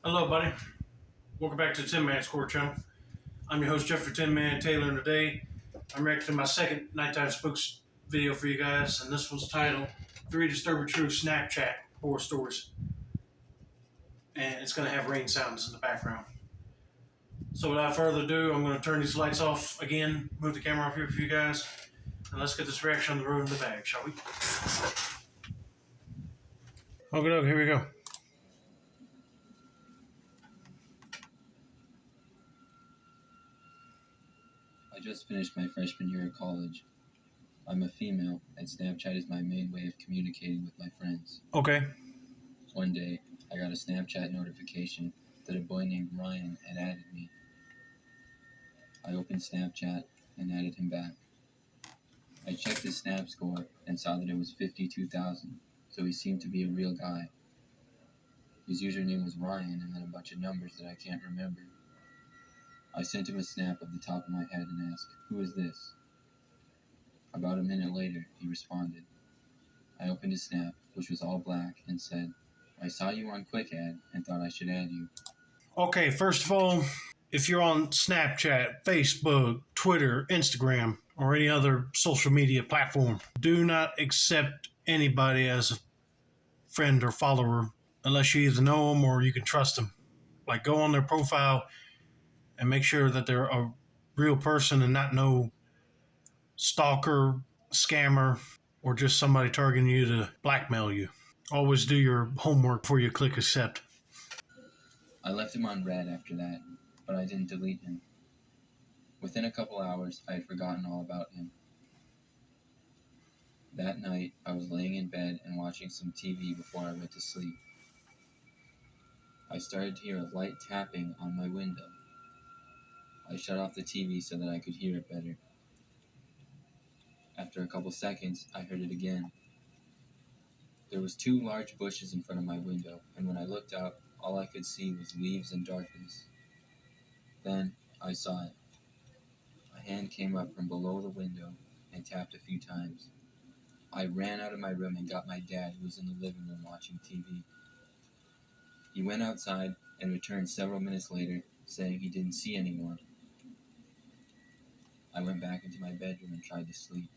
Hello, buddy. Welcome back to the Tin Man Score channel. I'm your host, Jeffrey Tin Man Taylor, and today I'm reacting to my second Nighttime Spooks video for you guys, and this one's titled 3 Disturbing True Snapchat Horror Stories. And it's going to have rain sounds in the background. So without further ado, I'm going to turn these lights off again, move the camera off here for you guys, and let's get this reaction on the road in the bag, shall we? Okay, here we go. I just finished my freshman year at college. I'm a female, and Snapchat is my main way of communicating with my friends. Okay. One day, I got a Snapchat notification that a boy named Ryan had added me. I opened Snapchat and added him back. I checked his Snap score and saw that it was 52,000, so he seemed to be a real guy. His username was Ryan and then a bunch of numbers that I can't remember. I sent him a snap of the top of my head and asked, "Who is this?" About a minute later, he responded. I opened his snap, which was all black, and said, "I saw you on Quick Add and thought I should add you." Okay, first of all, if you're on Snapchat, Facebook, Twitter, Instagram, or any other social media platform, do not accept anybody as a friend or follower unless you either know them or you can trust them. Like, go on their profile and make sure that they're a real person and not no stalker, scammer, or just somebody targeting you to blackmail you. Always do your homework before you click accept. I left him on red after that, but I didn't delete him. Within a couple hours, I had forgotten all about him. That night, I was laying in bed and watching some TV before I went to sleep. I started to hear a light tapping on my window. I shut off the TV so that I could hear it better. After a couple seconds, I heard it again. There was 2 large bushes in front of my window, and when I looked out, all I could see was leaves and darkness. Then I saw it. A hand came up from below the window and tapped a few times. I ran out of my room and got my dad, who was in the living room watching TV. He went outside and returned several minutes later, saying he didn't see anyone. I went back into my bedroom and tried to sleep.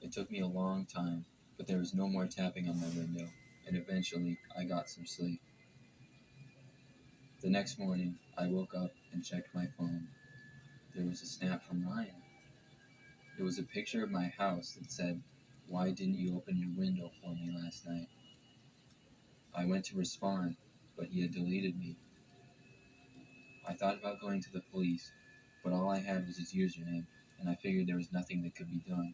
It took me a long time, but there was no more tapping on my window, and eventually I got some sleep. The next morning, I woke up and checked my phone. There was a snap from Ryan. It was a picture of my house that said, "Why didn't you open your window for me last night?" I went to respond, but he had deleted me. I thought about going to the police, but all I had was his username, and I figured there was nothing that could be done.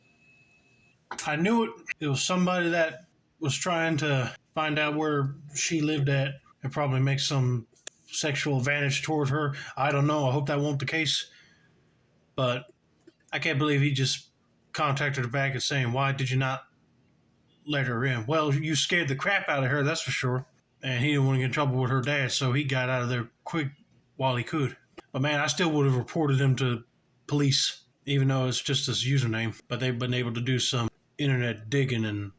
I knew it. It was somebody that was trying to find out where she lived at and probably make some sexual advantage toward her. I don't know. I hope that won't be the case. But I can't believe he just contacted her back and saying, "Why did you not let her in?" Well, you scared the crap out of her, that's for sure. And he didn't want to get in trouble with her dad, so he got out of there quick while he could. But man, I still would have reported him to police, even though it's just his username. But they've been able to do some internet digging and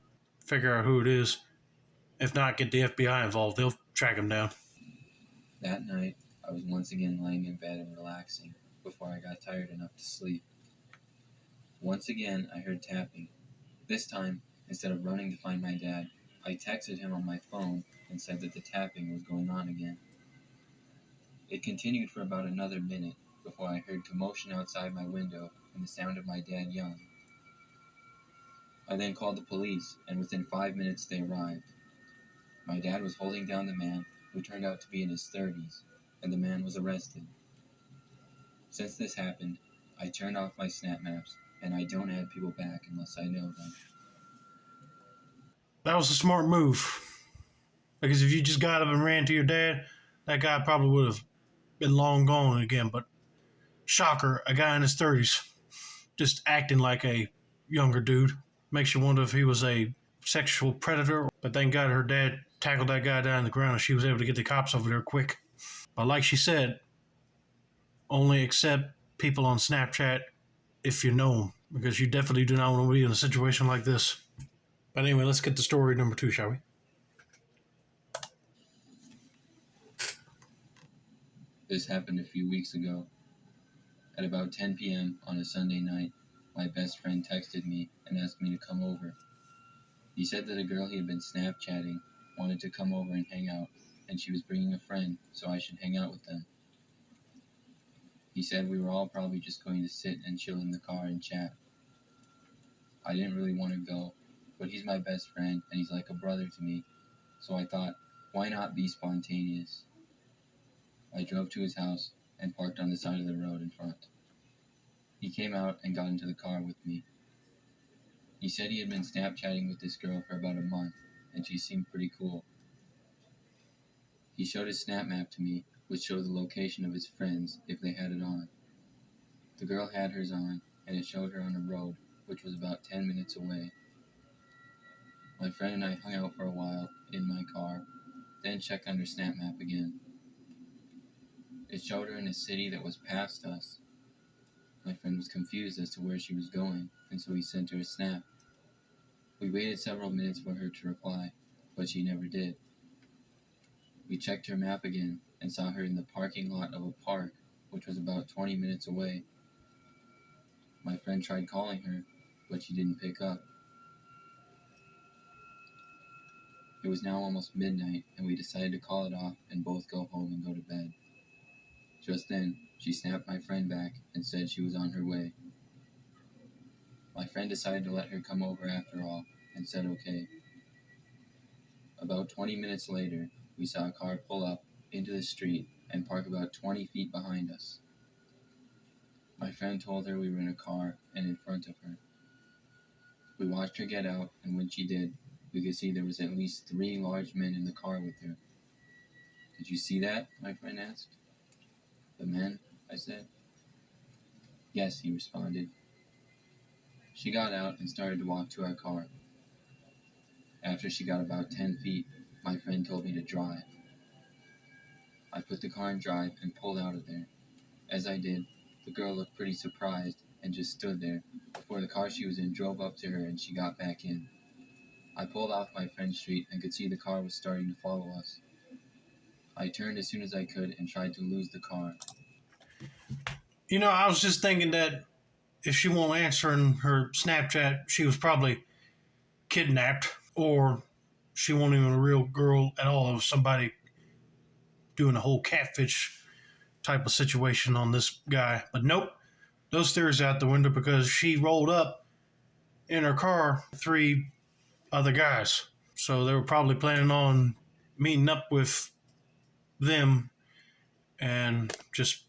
figure out who it is. If not, get the FBI involved. They'll track him down. That night, I was once again laying in bed and relaxing before I got tired enough to sleep. Once again, I heard tapping. This time, instead of running to find my dad, I texted him on my phone and said that the tapping was going on again. It continued for about another minute before I heard commotion outside my window and the sound of my dad yelling. I then called the police, and within 5 minutes they arrived. My dad was holding down the man, who turned out to be in his 30s, and the man was arrested. Since this happened, I turned off my Snap Maps, and I don't add people back unless I know them. That was a smart move. Because if you just got up and ran to your dad, that guy probably would have been long gone again. But shocker, a guy in his 30s just acting like a younger dude. Makes you wonder if he was a sexual predator. But thank God her dad tackled that guy down on the ground and she was able to get the cops over there quick. But like she said, only accept people on Snapchat if you know them, because you definitely do not want to be in a situation like this. But anyway, let's get to story number 2, shall we? This happened a few weeks ago. At about 10 p.m. on a Sunday night, my best friend texted me and asked me to come over. He said that a girl he had been Snapchatting wanted to come over and hang out, and she was bringing a friend, so I should hang out with them. He said we were all probably just going to sit and chill in the car and chat. I didn't really want to go, but he's my best friend and he's like a brother to me, so I thought, why not be spontaneous? I drove to his house and parked on the side of the road in front. He came out and got into the car with me. He said he had been Snapchatting with this girl for about a month, and she seemed pretty cool. He showed his Snap map to me, which showed the location of his friends if they had it on. The girl had hers on, and it showed her on a road, which was about 10 minutes away. My friend and I hung out for a while in my car, then checked on her Snap map again. It showed her in a city that was past us. My friend was confused as to where she was going, and so he sent her a snap. We waited several minutes for her to reply, but she never did. We checked her map again and saw her in the parking lot of a park, which was about 20 minutes away. My friend tried calling her, but she didn't pick up. It was now almost midnight, and we decided to call it off and both go home and go to bed. Just then, she snapped my friend back and said she was on her way. My friend decided to let her come over after all, and said okay. About 20 minutes later, we saw a car pull up into the street and park about 20 feet behind us. My friend told her we were in a car and in front of her. We watched her get out, and when she did, we could see there was at least 3 large men in the car with her. Did you see that? My friend asked. The men? I said. Yes, he responded. She got out and started to walk to our car. After she got about 10 feet, my friend told me to drive. I put the car in drive and pulled out of there. As I did, the girl looked pretty surprised and just stood there before the car she was in drove up to her and she got back in. I pulled off my friend's street and could see the car was starting to follow us. I turned as soon as I could and tried to lose the car. I was just thinking that if she won't answer in her Snapchat, she was probably kidnapped, or she wasn't even a real girl at all. It was somebody doing a whole catfish type of situation on this guy. But nope, those theories out the window because she rolled up in her car 3 other guys. So they were probably planning on meeting up with them and just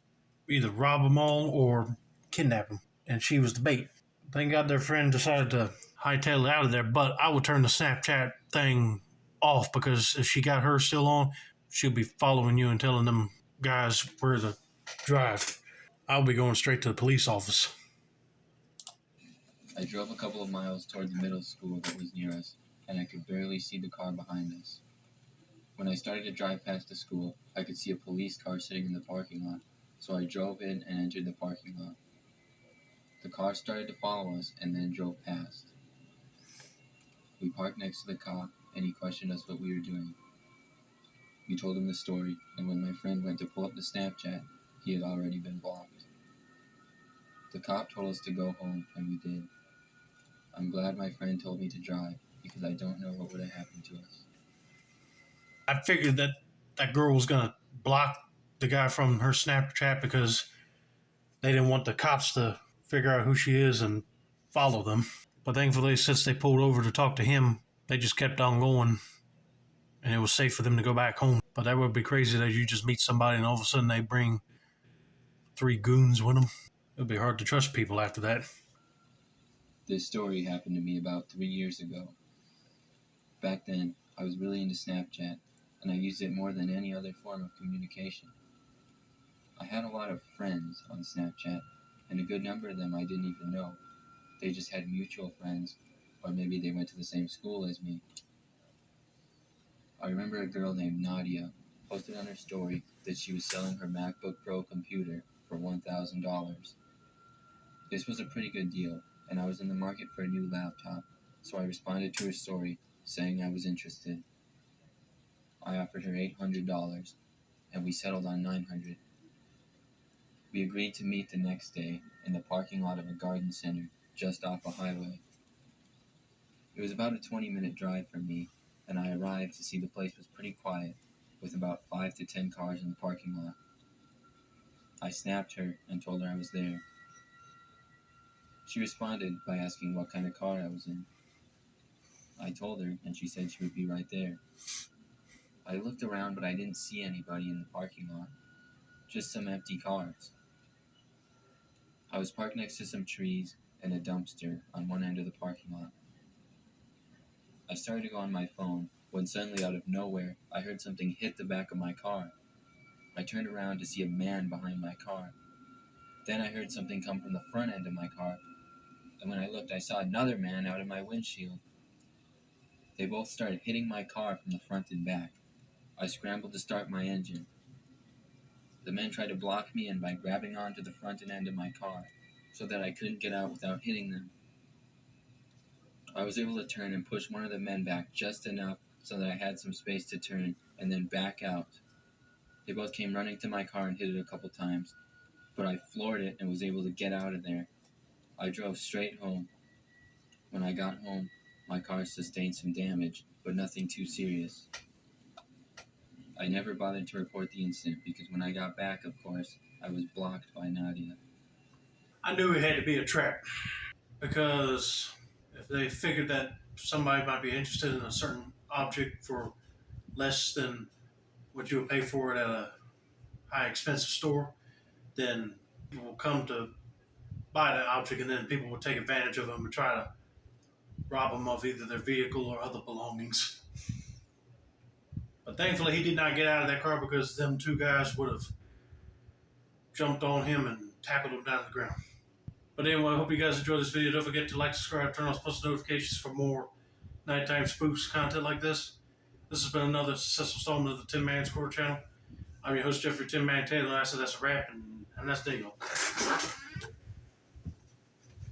either rob them all or kidnap them. And she was the bait. Thank God their friend decided to hightail it out of there. But I would turn the Snapchat thing off because if she got her still on, she'll be following you and telling them guys where to drive. I'll be going straight to the police office. I drove a couple of miles toward the middle school that was near us, and I could barely see the car behind us. When I started to drive past the school, I could see a police car sitting in the parking lot, so I drove in and entered the parking lot. The car started to follow us and then drove past. We parked next to the cop, and he questioned us what we were doing. We told him the story, and when my friend went to pull up the Snapchat, he had already been blocked. The cop told us to go home, and we did. I'm glad my friend told me to drive, because I don't know what would have happened to us. I figured that that girl was going to block the guy from her Snapchat because they didn't want the cops to figure out who she is and follow them. But thankfully, since they pulled over to talk to him, they just kept on going and it was safe for them to go back home. But that would be crazy that you just meet somebody and all of a sudden they bring 3 goons with them. It would be hard to trust people after that. This story happened to me about 3 years ago. Back then, I was really into Snapchat, and I used it more than any other form of communication. I had a lot of friends on Snapchat, and a good number of them I didn't even know. They just had mutual friends, or maybe they went to the same school as me. I remember a girl named Nadia posted on her story that she was selling her MacBook Pro computer for $1,000. This was a pretty good deal, and I was in the market for a new laptop, so I responded to her story saying I was interested. I offered her $800, and we settled on $900. We agreed to meet the next day in the parking lot of a garden center just off a highway. It was about a 20-minute drive from me, and I arrived to see the place was pretty quiet, with about 5 to 10 cars in the parking lot. I snapped her and told her I was there. She responded by asking what kind of car I was in. I told her, and she said she would be right there. I looked around, but I didn't see anybody in the parking lot, just some empty cars. I was parked next to some trees and a dumpster on one end of the parking lot. I started to go on my phone when suddenly, out of nowhere, I heard something hit the back of my car. I turned around to see a man behind my car. Then I heard something come from the front end of my car, and when I looked, I saw another man out of my windshield. They both started hitting my car from the front and back. I scrambled to start my engine. The men tried to block me in by grabbing onto the front and end of my car so that I couldn't get out without hitting them. I was able to turn and push one of the men back just enough so that I had some space to turn and then back out. They both came running to my car and hit it a couple times, but I floored it and was able to get out of there. I drove straight home. When I got home, my car sustained some damage, but nothing too serious. I never bothered to report the incident because when I got back, of course, I was blocked by Nadia. I knew it had to be a trap because if they figured that somebody might be interested in a certain object for less than what you would pay for it at a high expensive store, then people will come to buy that object and then people will take advantage of them and try to rob them of either their vehicle or other belongings. But thankfully, he did not get out of that car because them two guys would have jumped on him and tackled him down to the ground. But anyway, I hope you guys enjoyed this video. Don't forget to like, subscribe, turn on post notifications for more nighttime spooks content like this. This has been another successful installment of the Tin Man Score channel. I'm your host, Jeffrey Tin Man Taylor, and I said that's a wrap, and that's Dingo.